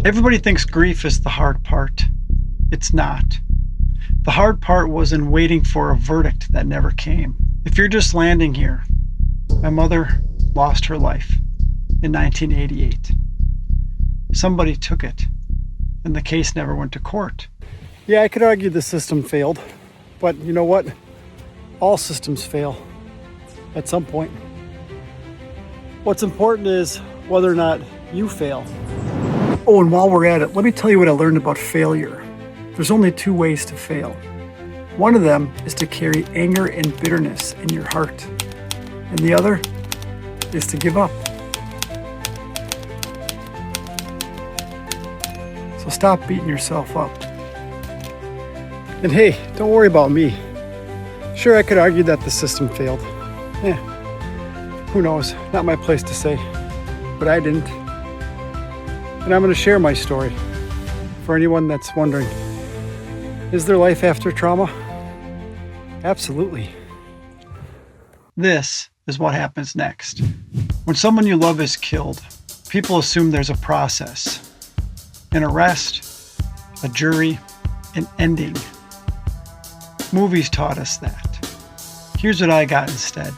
Everybody thinks grief is the hard part. It's not. The hard part was in waiting for a verdict that never came. If you're just landing here, my mother lost her life in 1988. Somebody took it, and the case never went to court. Yeah, I could argue the system failed, but you know what? All systems fail at some point. What's important is whether or not you fail. Oh, and while we're at it, let me tell you what I learned about failure. There's only two ways to fail. One of them is to carry anger and bitterness in your heart, and the other is to give up. So stop beating yourself up. And hey, don't worry about me. Sure, I could argue that the system failed. Who knows? Not my place to say. But I didn't. And I'm going to share my story for anyone that's wondering, is there life after trauma? Absolutely. This is what happens next. When someone you love is killed, people assume there's a process. An arrest, a jury, an ending. Movies taught us that. Here's what I got instead.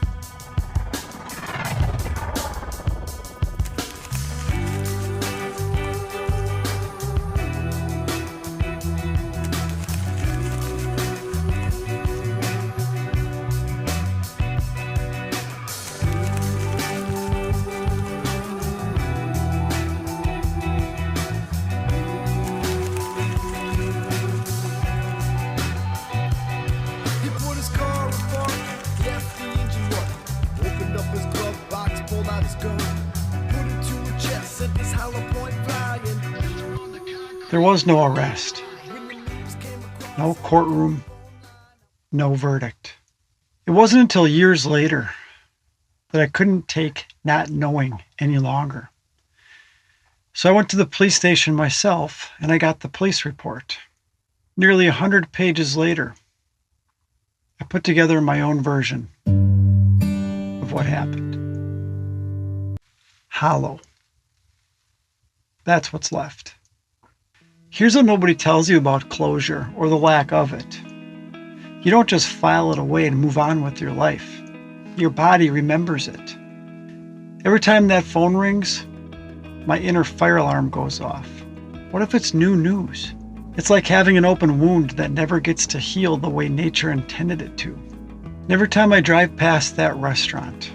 There was no arrest, no courtroom, no verdict. It wasn't until years later that I couldn't take not knowing any longer. So I went to the police station myself and I got the police report. Nearly 100 pages later, I put together my own version of what happened. Hollow. That's what's left. Here's what nobody tells you about closure or the lack of it. You don't just file it away and move on with your life. Your body remembers it. Every time that phone rings, my inner fire alarm goes off. What if it's new news? It's like having an open wound that never gets to heal the way nature intended it to. And every time I drive past that restaurant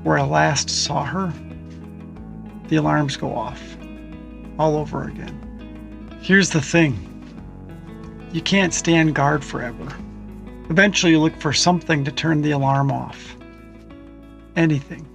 where I last saw her, the alarms go off all over again. Here's the thing. You can't stand guard forever. Eventually you look for something to turn the alarm off. Anything.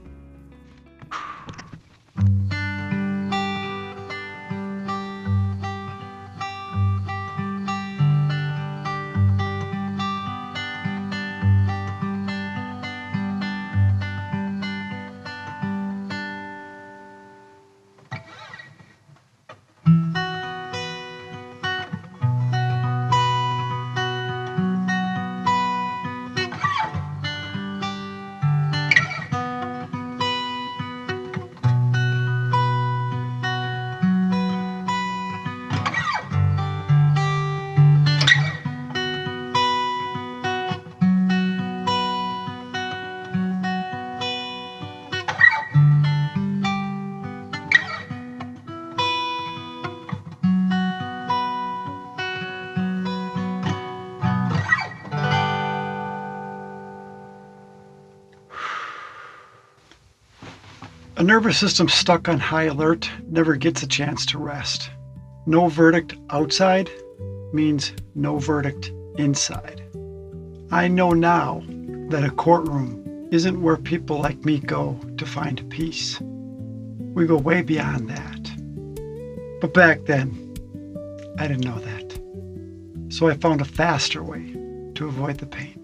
A nervous system stuck on high alert never gets a chance to rest. No verdict outside means no verdict inside. I know now that a courtroom isn't where people like me go to find peace. We go way beyond that. But back then, I didn't know that. So I found a faster way to avoid the pain.